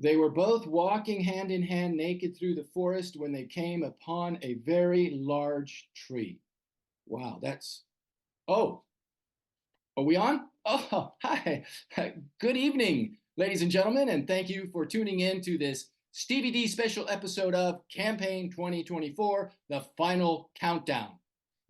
They were both walking hand in hand naked through the forest when they came upon a very large tree. Wow, that's. Oh, are we on? Oh, hi. Good evening, ladies and gentlemen, and thank you for tuning in to this Stevie D special episode of Campaign 2024, the final countdown.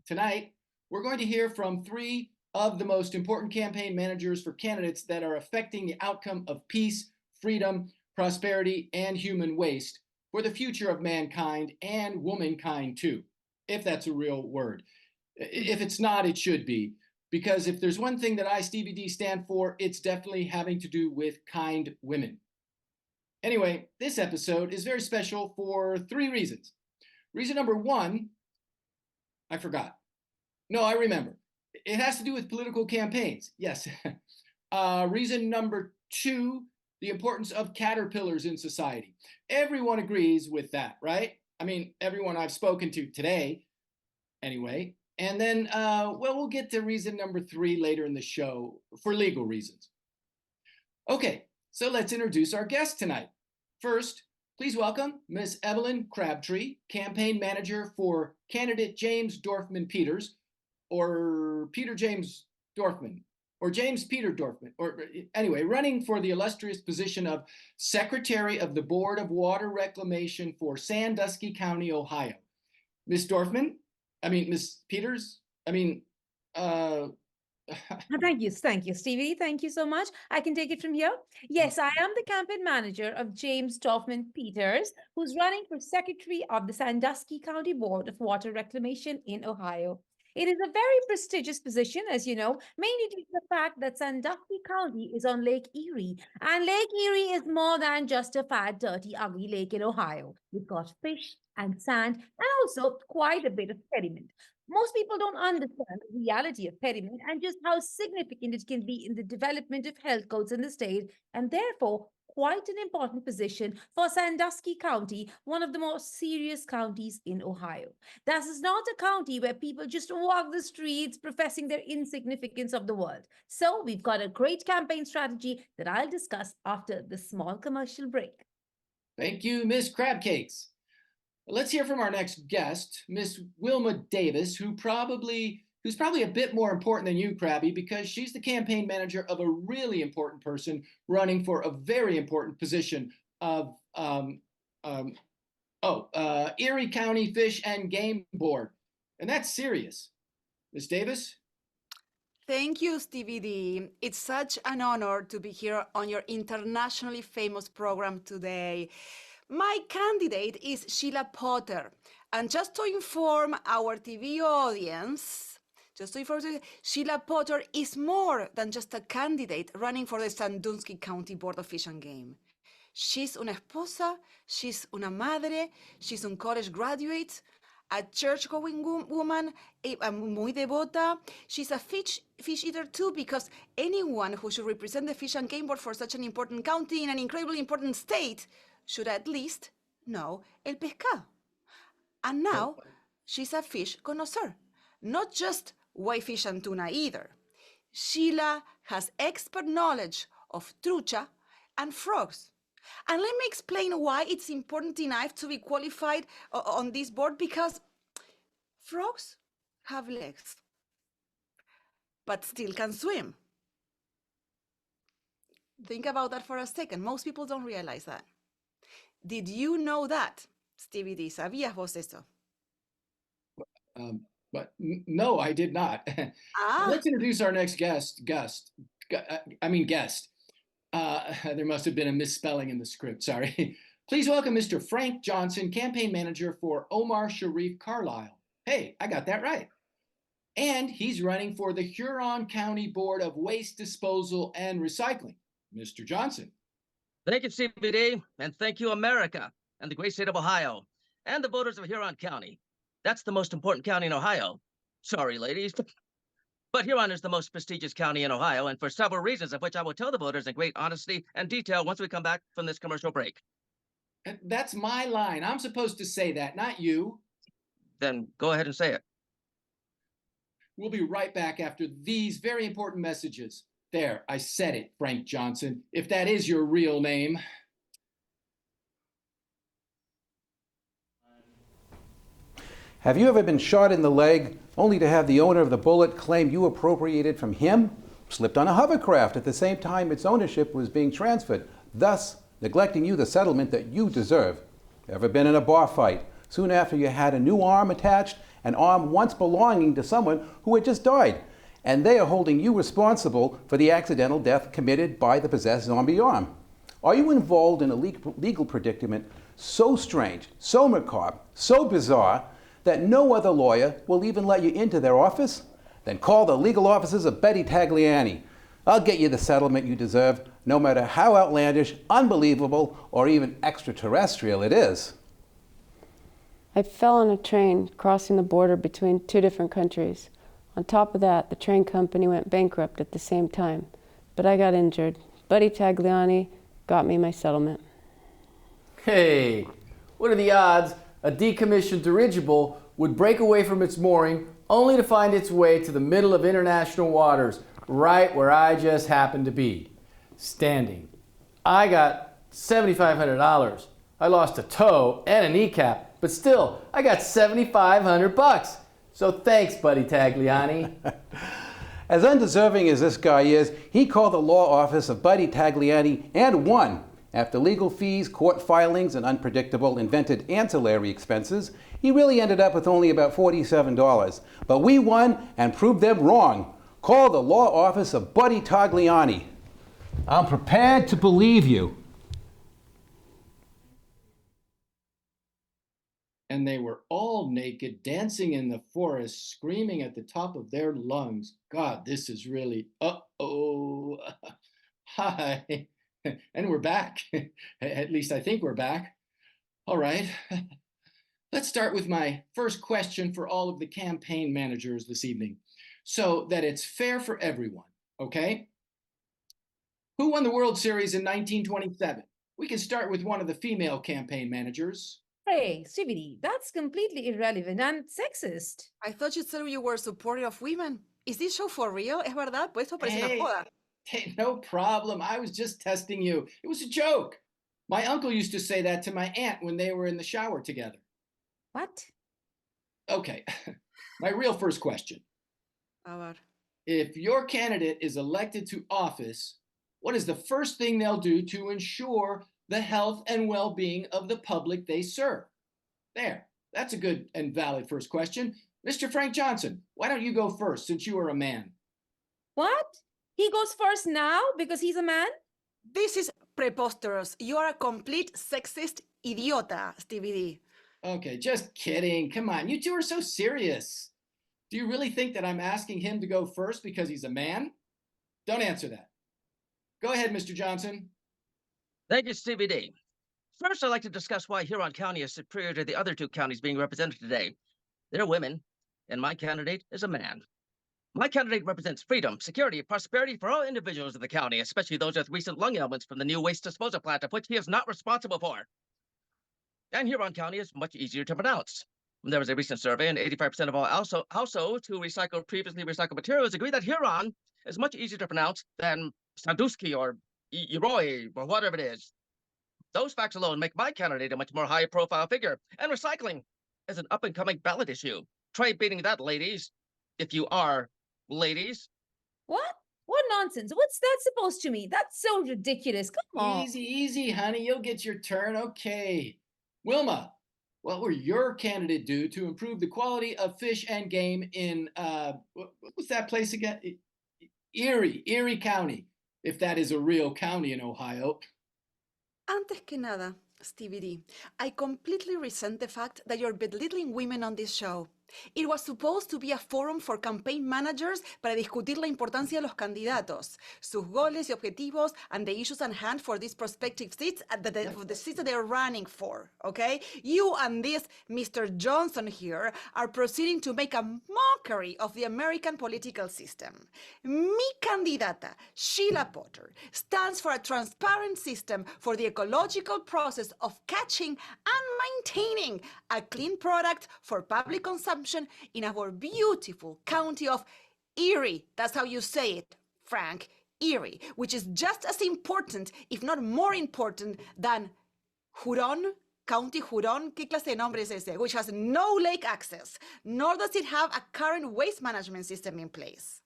Tonight, we're going to hear from three of the most important campaign managers for candidates that are affecting the outcome of peace, freedom, prosperity, and human waste for the future of mankind and womankind too, if that's a real word. If it's not, it should be. Because if there's one thing that I, Stevie D, stand for, it's definitely having to do with kind women. Anyway, this episode is very special for three reasons. Reason number one, I forgot. No, I remember. It has to do with political campaigns. Yes. Reason number two, the importance of caterpillars in society. Everyone agrees with that, right? I mean, everyone I've spoken to today, anyway. And then, we'll get to reason number three later in the show for legal reasons. Okay, so let's introduce our guest tonight. First, please welcome Miss Evelyn Crabtree, campaign manager for candidate James Dorfman Peters, or Peter James Dorfman, or James Peter Dorfman, or anyway, running for the illustrious position of Secretary of the Board of Water Reclamation for Sandusky County, Ohio. Miss Peters, Thank you, Stevie. Thank you so much. I can take it from here. Yes, I am the campaign manager of James Dorfman Peters, who's running for Secretary of the Sandusky County Board of Water Reclamation in Ohio. It is a very prestigious position, as you know, mainly due to the fact that Sandusky County is on Lake Erie, and Lake Erie is more than just a fat, dirty, ugly lake in Ohio. We've got fish and sand, and also quite a bit of sediment. Most people don't understand the reality of pediment and just how significant it can be in the development of health codes in the state, and therefore quite an important position for Sandusky County, one of the most serious counties in Ohio. This is not a county where people just walk the streets professing their insignificance of the world. So we've got a great campaign strategy that I'll discuss after this small commercial break. Thank you, Miss Crabcakes. Let's hear from our next guest, Miss Wilma Davis, who's probably a bit more important than you, Krabby, because she's the campaign manager of a really important person running for a very important position of Erie County Fish and Game Board. And that's serious. Miss Davis? Thank you, Stevie D. It's such an honor to be here on your internationally famous program today. My candidate is Sheila Potter. And just to inform our TV audience, Sheila Potter is more than just a candidate running for the Sandusky County Board of Fish and Game. She's una esposa, she's una madre, she's a college graduate, a church-going woman, muy devota. She's a fish eater too, because anyone who should represent the Fish and Game Board for such an important county in an incredibly important state should at least know el pescado. And now, she's a fish connoisseur, not just white fish and tuna either. Sheila has expert knowledge of trucha and frogs. And let me explain why it's important enough to be qualified on this board, because frogs have legs, but still can swim. Think about that for a second. Most people don't realize that. Did you know that, Stevie D? ¿Sabías vos eso? But no, I did not. Let's introduce our next guest. There must have been a misspelling in the script, sorry. Please welcome Mr. Frank Johnson, campaign manager for Omar Sharif Carlisle. Hey, I got that right. And he's running for the Huron County Board of Waste Disposal and Recycling. Mr. Johnson. Thank you, CBD, and thank you, America, and the great state of Ohio, and the voters of Huron County. That's the most important county in Ohio. Sorry, ladies. But Huron is the most prestigious county in Ohio, and for several reasons, of which I will tell the voters in great honesty and detail once we come back from this commercial break. That's my line. I'm supposed to say that, not you. Then go ahead and say it. We'll be right back after these very important messages. There, I said it, Frank Johnson, if that is your real name. Have you ever been shot in the leg only to have the owner of the bullet claim you appropriated from him? Slipped on a hovercraft at the same time its ownership was being transferred, thus neglecting you the settlement that you deserve. Ever been in a bar fight soon after you had a new arm attached, an arm once belonging to someone who had just died, and they are holding you responsible for the accidental death committed by the possessed zombie arm? Are you involved in a legal predicament so strange, so macabre, so bizarre that no other lawyer will even let you into their office? Then call the legal offices of Betty Tagliani. I'll get you the settlement you deserve, no matter how outlandish, unbelievable, or even extraterrestrial it is. I fell on a train crossing the border between two different countries. On top of that, the train company went bankrupt at the same time. But I got injured. Buddy Tagliani got me my settlement. Hey, what are the odds a decommissioned dirigible would break away from its mooring only to find its way to the middle of international waters, right where I just happened to be, standing? I got $7,500. I lost a toe and a kneecap, but still, I got $7,500. So thanks, Buddy Tagliani. As undeserving as this guy is, he called the law office of Buddy Tagliani and won. After legal fees, court filings, and unpredictable invented ancillary expenses, he really ended up with only about $47. But we won and proved them wrong. Call the law office of Buddy Tagliani. I'm prepared to believe you. And they were all naked, dancing in the forest, screaming at the top of their lungs. God, this is really, uh-oh. Hi. And we're back. At least I think we're back. All right. Let's start with my first question for all of the campaign managers this evening, so that it's fair for everyone, okay? Who won the World Series in 1927? We can start with one of the female campaign managers. Hey, Stevie, that's completely irrelevant and sexist. I thought you said you were supportive of women. Is this show for real? ¿Es verdad? Pues esto parece una joda. Hey, no problem. I was just testing you. It was a joke. My uncle used to say that to my aunt when they were in the shower together. What? Okay, my real first question. A ver. If your candidate is elected to office, what is the first thing they'll do to ensure the health and well-being of the public they serve? There, that's a good and valid first question. Mr. Frank Johnson, why don't you go first since you are a man? What? He goes first now because he's a man? This is preposterous. You are a complete sexist idiota, Stevie D. Okay, just kidding. Come on, you two are so serious. Do you really think that I'm asking him to go first because he's a man? Don't answer that. Go ahead, Mr. Johnson. Thank you, Stevie D. First, I'd like to discuss why Huron County is superior to the other two counties being represented today. They're women, and my candidate is a man. My candidate represents freedom, security, and prosperity for all individuals of the county, especially those with recent lung ailments from the new waste disposal plant, of which he is not responsible for. And Huron County is much easier to pronounce. There was a recent survey, and 85% of all households who recycle previously recycled materials agree that Huron is much easier to pronounce than Sandusky or Iroy or whatever it is. Those facts alone make my candidate a much more high-profile figure, and recycling is an up-and-coming ballot issue. Try beating that, ladies, if you are ladies. What? What nonsense? What's that supposed to mean? That's so ridiculous. Come on. Easy, easy, honey. You'll get your turn. Okay. Wilma, what will your candidate do to improve the quality of fish and game in, what was that place again? Erie County, if that is a real county in Ohio. Antes que nada, Stevie D, I completely resent the fact that you're belittling women on this show. It was supposed to be a forum for campaign managers para discutir la importancia de los candidatos, sus goles y objetivos, and the issues at hand for these prospective seats, for the seats that they're running for, okay? You and this Mr. Johnson here are proceeding to make a mockery of the American political system. Mi candidata, Sheila Potter, stands for a transparent system for the ecological process of catching and maintaining a clean product for public consumption in our beautiful county of Erie. That's how you say it, Frank. Erie, which is just as important, if not more important, than Huron County Huron, ¿qué clase de nombre es ese? Which has no lake access, nor does it have a current waste management system in place.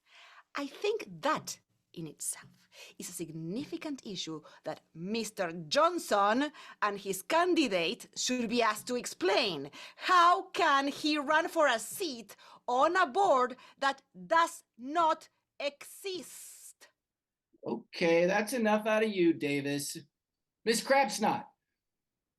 I think that in itself is a significant issue that Mr. Johnson and his candidate should be asked to explain. How can he run for a seat on a board that does not exist? Okay, that's enough out of you, Davis. Miss Crabsnot,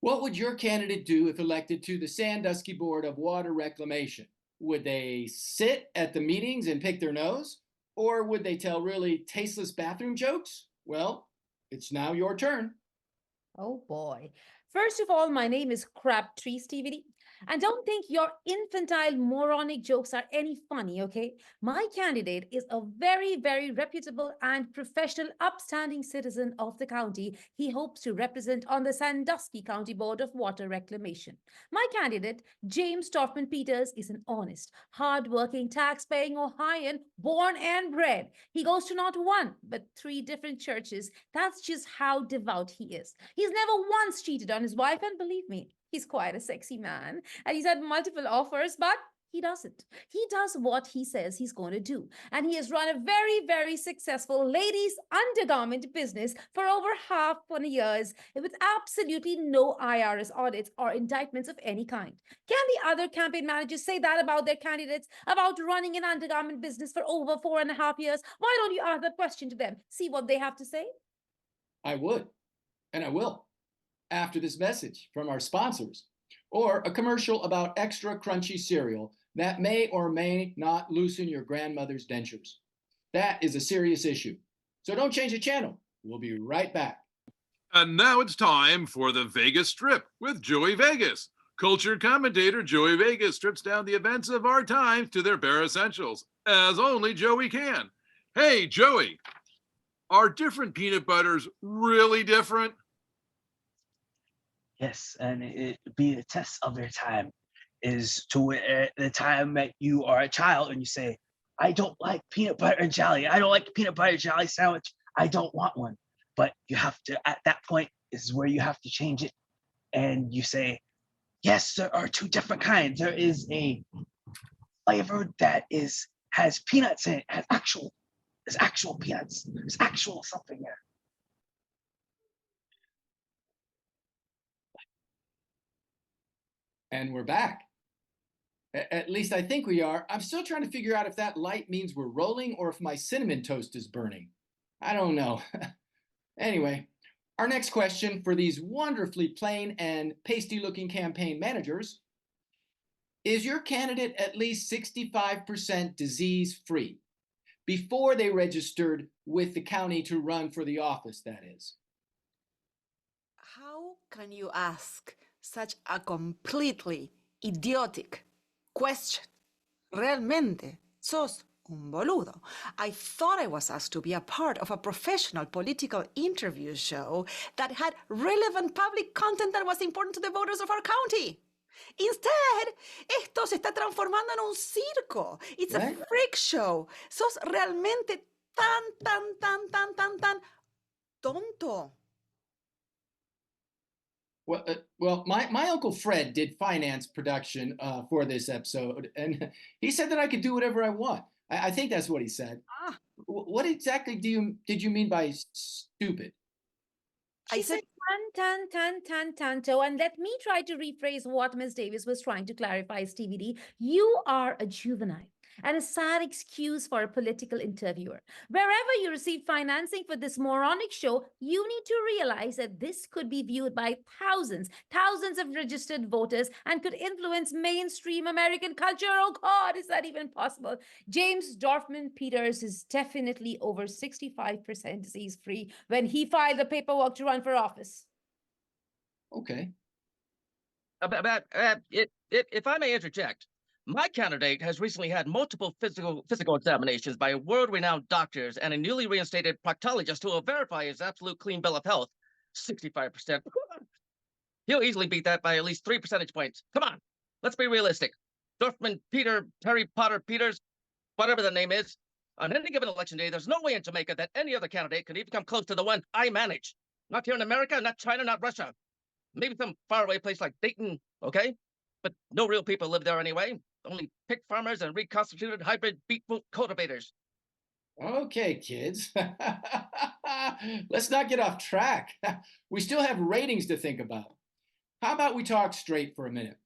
what would your candidate do if elected to the Sandusky Board of Water Reclamation? Would they sit at the meetings and pick their nose? Or would they tell really tasteless bathroom jokes? Well, it's now your turn. Oh boy. First of all, my name is Crabtree, Stevie. And don't think your infantile moronic jokes are any funny, okay? My candidate is a very, very reputable and professional, upstanding citizen of the county he hopes to represent on the Sandusky County Board of Water Reclamation. My candidate, James Dorfman Peters, is an honest, hardworking, tax-paying Ohioan, born and bred. He goes to not one, but 3 different churches. That's just how devout he is. He's never once cheated on his wife, and believe me, he's quite a sexy man, and he's had multiple offers, but he doesn't. He does what he says he's going to do. And he has run a very, very successful ladies' undergarment business for over half 20 years with absolutely no IRS audits or indictments of any kind. Can the other campaign managers say that about their candidates, about running an undergarment business for over 4.5 years? Why don't you ask that question to them? See what they have to say? I would, and I will, after this message from our sponsors, or a commercial about extra crunchy cereal that may or may not loosen your grandmother's dentures. That is a serious issue. So don't change the channel. We'll be right back. And now it's time for the Vegas Strip with Joey Vegas. Culture commentator Joey Vegas strips down the events of our times to their bare essentials, as only Joey can. Hey, Joey, are different peanut butters really different? Yes, and it be a test of their time is to the time that you are a child and you say, I don't like peanut butter and jelly. I don't like peanut butter jelly sandwich. I don't want one. But you have to, at that point is where you have to change it. And you say, yes, there are 2 different kinds. There is a flavor that has peanuts in it, there's actual peanuts. There's actual something there. And we're back. At least I think we are. I'm still trying to figure out if that light means we're rolling or if my cinnamon toast is burning. I don't know. Anyway, our next question for these wonderfully plain and pasty-looking campaign managers: is your candidate at least 65% disease-free before they registered with the county to run for the office, that is? How can you ask such a completely idiotic question? Realmente sos un boludo. I thought I was asked to be a part of a professional political interview show that had relevant public content that was important to the voters of our county. Instead, esto se está transformando en un circo. It's a freak show. Sos realmente tan tonto. Well, my Uncle Fred did finance production for this episode, and he said that I could do whatever I want. I think that's what he said. What exactly did you mean by stupid? She said tanto, and let me try to rephrase what Ms. Davis was trying to clarify, Stevie D. You are a juvenile and a sad excuse for a political interviewer. Wherever you receive financing for this moronic show, you need to realize that this could be viewed by thousands of registered voters and could influence mainstream American culture. Oh God, is that even possible? James Dorfman Peters is definitely over 65% disease-free when he filed the paperwork to run for office. Okay. If I may interject, my candidate has recently had multiple physical examinations by world-renowned doctors and a newly reinstated proctologist who will verify his absolute clean bill of health. 65%. He'll easily beat that by at least 3 percentage points. Come on, let's be realistic. Dorfman, Harry Potter, Peters, whatever the name is, on any given election day, there's no way in Jamaica that any other candidate could even come close to the one I manage. Not here in America, not China, not Russia. maybe some faraway place like Dayton, okay? But no real people live there anyway. Only pig farmers and reconstituted hybrid beetroot cultivators. Okay, kids. Let's not get off track. We still have ratings to think about. How about we talk straight for a minute?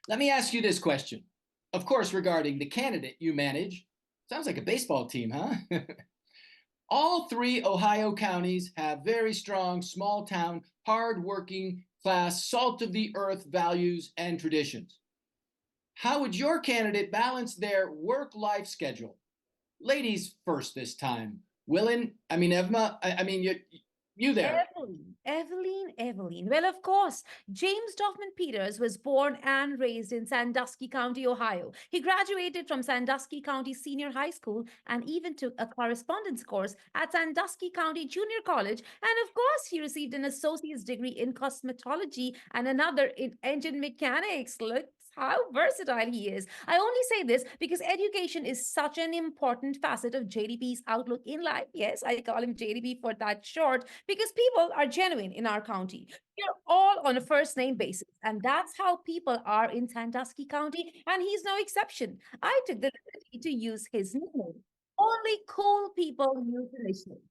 Let me ask you this question. Of course, regarding the candidate you manage. Sounds like a baseball team, huh? All three Ohio counties have very strong, small town, hard-working class, salt of the earth values and traditions. How would your candidate balance their work-life schedule? Ladies first this time. Evma, you there. Evelyn. Well, of course, James Doffman Peters was born and raised in Sandusky County, Ohio. He graduated from Sandusky County Senior High School and even took a correspondence course at Sandusky County Junior College. And of course, he received an associate's degree in cosmetology and another in engine mechanics. Look how versatile he is. I only say this because education is such an important facet of JDP's outlook in life. Yes, I call him JDP for that short because people are genuine in our county. We're all on a first name basis, and that's how people are in Sandusky County, and he's no exception. I took the liberty to use his nickname. Only cool people use the nickname.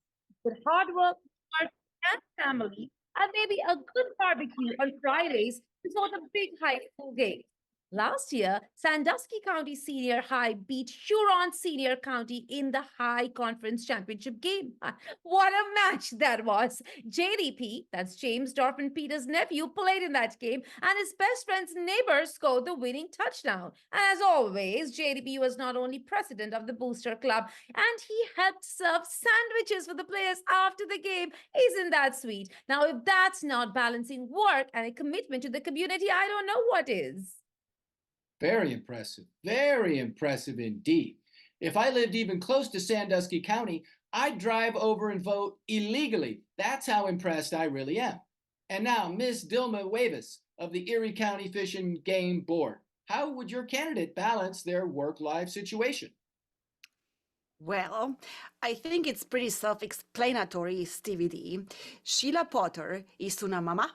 With hard work, heart, and family, and maybe a good barbecue on Fridays before the big high school game. Last year, Sandusky County Senior High beat Huron Senior County in the High Conference Championship game. What a match that was. JDP, that's James Dorfman Peters' nephew, played in that game, and his best friend's neighbor scored the winning touchdown. And as always, JDP was not only president of the Booster Club, and he helped serve sandwiches for the players after the game. Isn't that sweet? Now, if that's not balancing work and a commitment to the community, I don't know what is. Very impressive indeed. If I lived even close to Sandusky County, I'd drive over and vote illegally. That's how impressed I really am. And now, Miss Dilma Wavis of the Erie County Fish and Game Board. How would your candidate balance their work-life situation? Well, I think it's pretty self-explanatory, Stevie D. Sheila Potter is una mamá,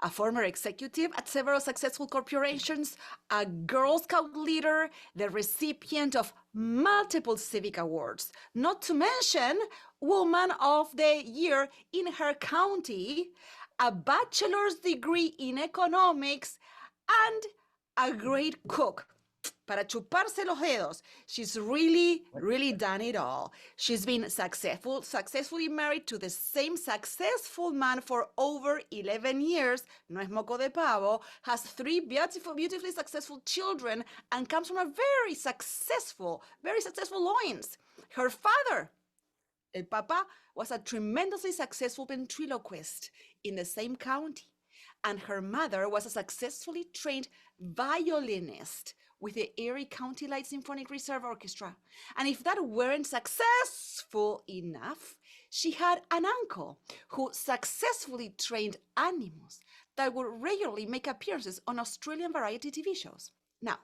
a former executive at several successful corporations, a Girl Scout leader, the recipient of multiple civic awards, not to mention Woman of the Year in her county, a bachelor's degree in economics, and a great cook. Para chuparse los dedos. She's really done it all. She's been successfully married to the same successful man for over 11 years, no es moco de pavo, has 3 beautifully successful children, and comes from a very successful loins. Her father, el papa, was a tremendously successful ventriloquist in the same county, and her mother was a successfully trained violinist with the Erie County Light Symphonic Reserve Orchestra. And if that weren't successful enough, she had an uncle who successfully trained animals that would regularly make appearances on Australian variety TV shows. Now,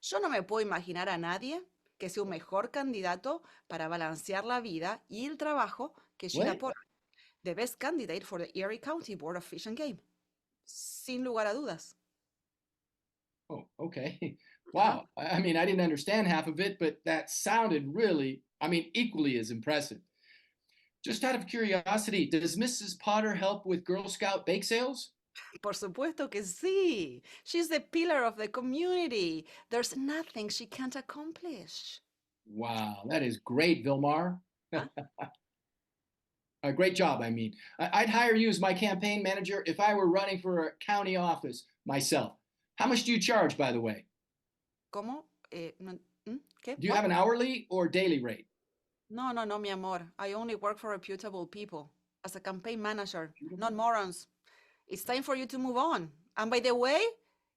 yo no me puedo imaginar a nadie que sea un mejor candidato para balancear la vida y el trabajo que Sheila Potter, the best candidate for the Erie County Board of Fish and Game. Sin lugar a dudas. Oh, okay. Wow. I didn't understand half of it, but that sounded really, equally as impressive. Just out of curiosity, does Mrs. Potter help with Girl Scout bake sales? Por supuesto que sí. She's the pillar of the community. There's nothing she can't accomplish. Wow, that is great, Vilmar. Huh? A great job, I'd hire you as my campaign manager if I were running for a county office myself. How much do you charge, by the way? ¿Cómo? ¿Qué? Do you have an hourly or daily rate? No, mi amor. I only work for reputable people as a campaign manager, not morons. It's time for you to move on. And by the way,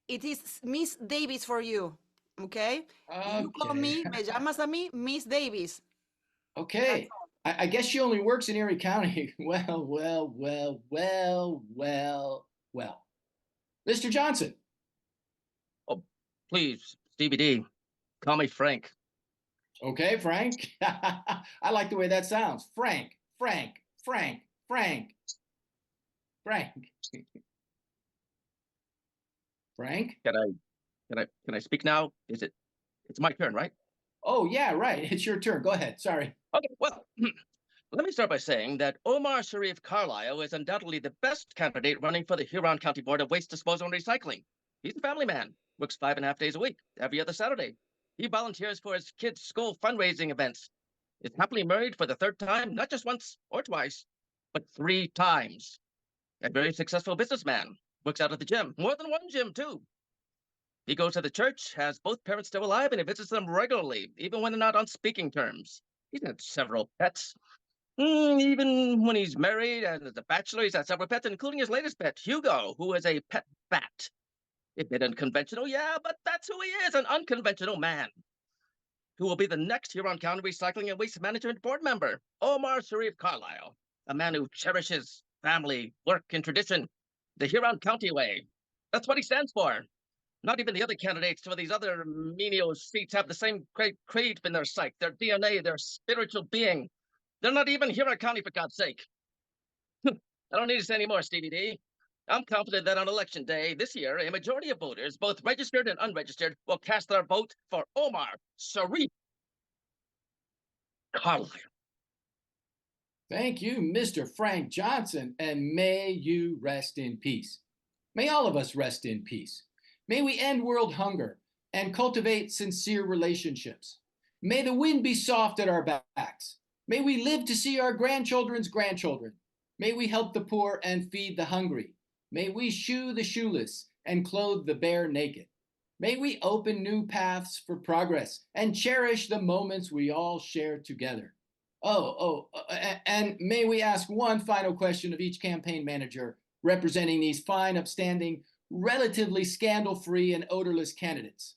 it is Miss Davis for you, okay? You call me, me llamas a mí, Miss Davis. Okay. I guess she only works in Erie County. Well. Mr. Johnson. Oh, please, Stevie D, call me Frank. Okay, Frank. I like the way that sounds. Frank. Frank? Can I speak now? It's my turn, right? Oh, yeah, right. It's your turn. Go ahead. Sorry. Okay, well, let me start by saying that Omar Sharif Carlisle is undoubtedly the best candidate running for the Huron County Board of Waste Disposal and Recycling. He's a family man, works 5.5 days a week, every other Saturday. He volunteers for his kids' school fundraising events. Is happily married for the third time, not just once or twice, but 3 times. A very successful businessman, works out at the gym, more than one gym, too. He goes to the church, has both parents still alive, and he visits them regularly, even when they're not on speaking terms. He's had several pets. Even when he's married and as a bachelor, he's had several pets, including his latest pet, Hugo, who is a pet bat. A bit unconventional, yeah, but that's who he is, an unconventional man. Who will be the next Huron County Recycling and Waste Management Board member, Omar Sharif Carlisle, a man who cherishes family, work, and tradition, the Huron County way. That's what he stands for. Not even the other candidates for these other menial seats have the same great creed in their psyche, their DNA, their spiritual being. They're not even Huron County, for God's sake. I don't need to say any more, Stevie D. I'm confident that on election day this year, a majority of voters, both registered and unregistered, will cast their vote for Omar Sharif Carlisle. Thank you, Mr. Frank Johnson, and may you rest in peace. May all of us rest in peace. May we end world hunger and cultivate sincere relationships. May the wind be soft at our backs. May we live to see our grandchildren's grandchildren. May we help the poor and feed the hungry. May we shoe the shoeless and clothe the bare naked. May we open new paths for progress and cherish the moments we all share together. And may we ask one final question of each campaign manager representing these fine, upstanding, relatively scandal-free and odorless candidates.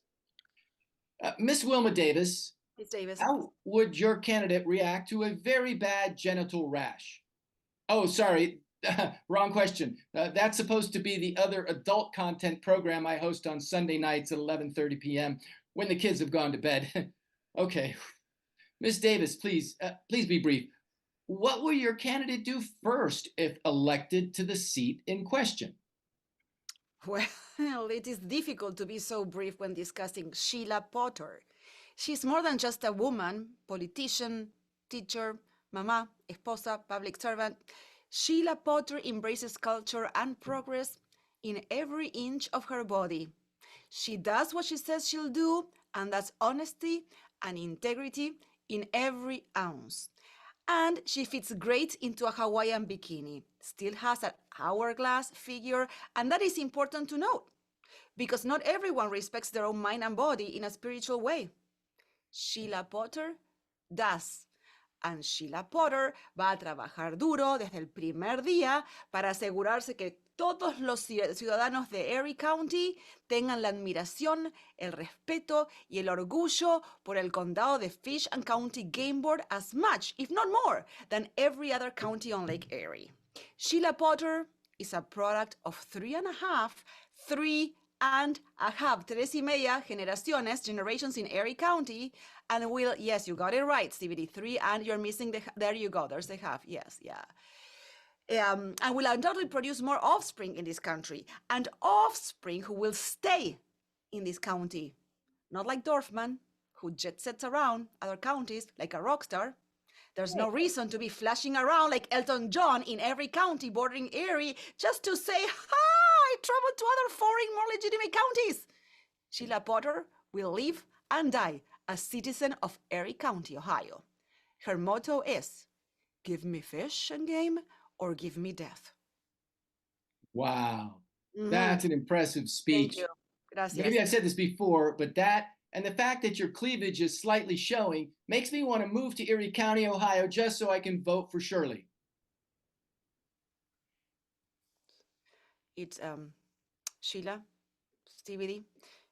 Miss Wilma Davis, Miss Davis. how would your candidate react to a very bad genital rash? Oh, sorry, wrong question. That's supposed to be the other adult content program I host on Sunday nights at 11:30 p.m. when the kids have gone to bed. Okay, Miss Davis, please be brief. What will your candidate do first if elected to the seat in question? Well, it is difficult to be so brief when discussing Sheila Potter. She's more than just a woman, politician, teacher, mama, esposa, public servant. Sheila Potter embraces culture and progress in every inch of her body. She does what she says she'll do, and that's honesty and integrity in every ounce. And she fits great into a Hawaiian bikini. Still has an hourglass figure, and that is important to note because not everyone respects their own mind and body in a spiritual way. Sheila Potter does. And Sheila Potter va a trabajar duro desde el primer día para asegurarse que todos los ciudadanos de Erie County tengan la admiración, el respeto y el orgullo por el condado de Fish and County Game Board as much, if not more, than every other county on Lake Erie. Sheila Potter is a product of 3.5 generations in Erie County, and will, yes, you got it right, Stevie, 3, and you're missing there you go, there's the half, yes, yeah. And will undoubtedly produce more offspring in this country, and offspring who will stay in this county. Not like Dorfman, who jet sets around other counties like a rock star. There's no reason to be flashing around like Elton John in every county bordering Erie just to say, I traveled to other foreign, more legitimate counties. Sheila Potter will live and die a citizen of Erie County, Ohio. Her motto is, give me fish and game or give me death. Wow, that's an impressive speech. Thank you. Gracias. Maybe I've said this before, but that and the fact that your cleavage is slightly showing makes me want to move to Erie County, Ohio, just so I can vote for Shirley. It's Sheila, Stevie,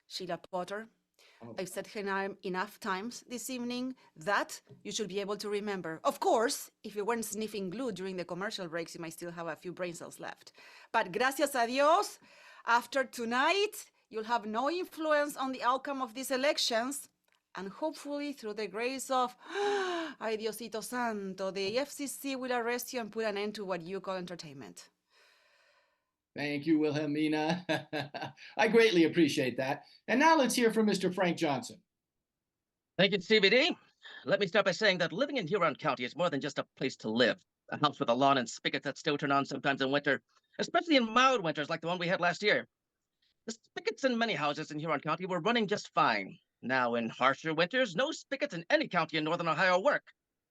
Sheila Potter. Oh. I've said her name enough times this evening that you should be able to remember. Of course, if you weren't sniffing glue during the commercial breaks, you might still have a few brain cells left. But gracias a Dios, after tonight, you'll have no influence on the outcome of these elections. And hopefully, through the grace of, ay Diosito Santo, the FCC will arrest you and put an end to what you call entertainment. Thank you, Wilhelmina. I greatly appreciate that. And now let's hear from Mr. Frank Johnson. Thank you, Stevie D. Let me start by saying that living in Huron County is more than just a place to live. A house with a lawn and spigots that still turn on sometimes in winter, especially in mild winters like the one we had last year. The spigots in many houses in Huron County were running just fine. Now, in harsher winters, no spigots in any county in northern Ohio work.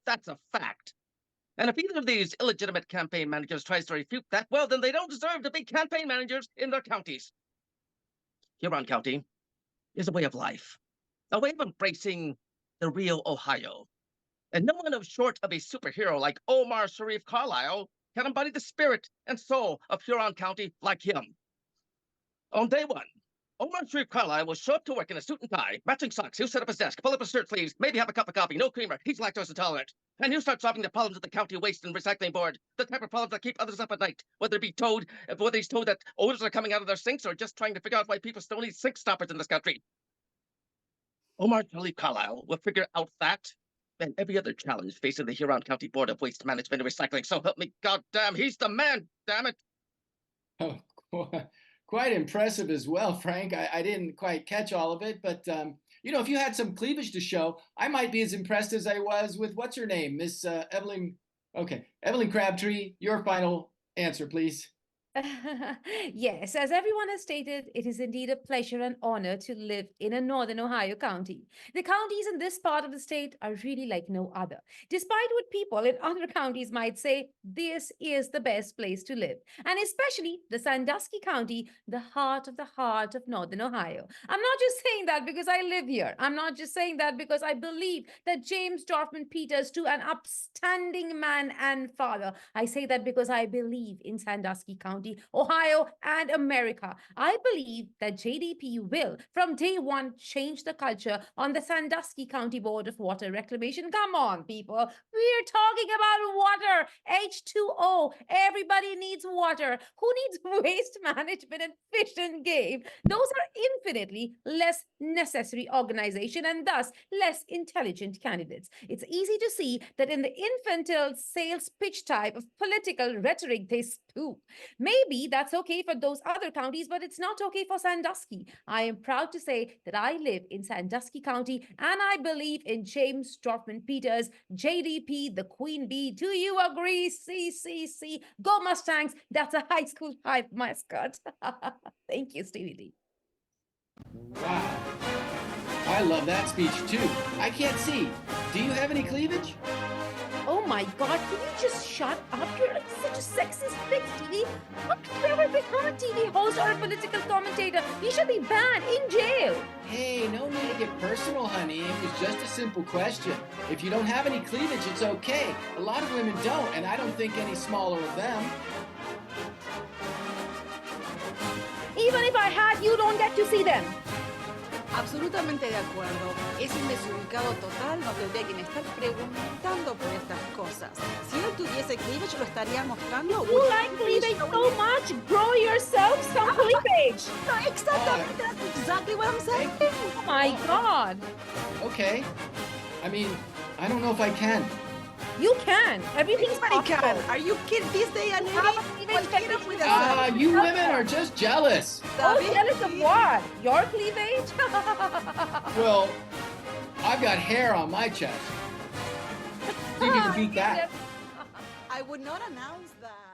That's a fact. And if either of these illegitimate campaign managers tries to refute that, well, then they don't deserve to be campaign managers in their counties. Huron County is a way of life, a way of embracing the real Ohio. And no one short of a superhero like Omar Sharif Carlisle can embody the spirit and soul of Huron County like him. On day one, Omar Sharif Carlisle will show up to work in a suit and tie, matching socks. He'll set up his desk, pull up his shirt sleeves, maybe have a cup of coffee, no creamer. He's lactose intolerant. And he'll start solving the problems of the county waste and recycling board, the type of problems that keep others up at night, whether he's told that odors are coming out of their sinks or just trying to figure out why people still need sink stoppers in this country. Omar Sharif Carlisle will figure out that and every other challenge facing the Huron County Board of Waste Management and Recycling. So help me, goddamn, he's the man, damn it. Oh, quite impressive as well, Frank. I didn't quite catch all of it, but if you had some cleavage to show, I might be as impressed as I was with what's her name, Miss Evelyn. Okay, Evelyn Crabtree, your final answer, please. Yes, as everyone has stated, it is indeed a pleasure and honor to live in a northern Ohio county. The counties in this part of the state are really like no other. Despite what people in other counties might say, this is the best place to live. And especially the Sandusky County, the heart of northern Ohio. I'm not just saying that because I live here. I'm not just saying that because I believe that James Dorfman Peters, too, an upstanding man and father. I say that because I believe in Sandusky County, Ohio, and America. I believe that JDP will, from day one, change the culture on the Sandusky County Board of Water Reclamation. Come on, people. We're talking about water, H2O. Everybody needs water. Who needs waste management and fish and game? Those are infinitely less necessary organization and thus less intelligent candidates. It's easy to see that in the infantile sales pitch type of political rhetoric they spew. Maybe that's okay for those other counties, but it's not okay for Sandusky. I am proud to say that I live in Sandusky County and I believe in James Dorfman Peters, JDP, the Queen Bee. Do you agree? CCC. Go Mustangs. That's a high school hype mascot. Thank you, Stevie D. Wow. I love that speech too. I can't see. Do you have any cleavage? Oh my God, can you just shut up? You're like such a sexist pig, Stevie. How could you ever become a TV host or a political commentator? You should be banned, in jail. Hey, no need to get personal, honey. It was just a simple question. If you don't have any cleavage, it's okay. A lot of women don't, and I don't think any smaller of them. Even if I had, you don't get to see them. Absolutamente de acuerdo. Es un desubicado total no tendría quien estar preguntando por estas cosas. Si él tuviese cleavage, lo estaría mostrando. You like cleavage so much? Grow yourself some cleavage. No, exactamente. That's exactly what I'm saying. Oh my God. Okay. I mean, I don't know if I can. You can. Everything's Anybody can. possible. Are you kidding? This day and Have a age, cleavage cualquiera technique. puede You women are just jealous. Oh, jealous of what? Your cleavage? Well, I've got hair on my chest. See if you can beat that. I would not announce that.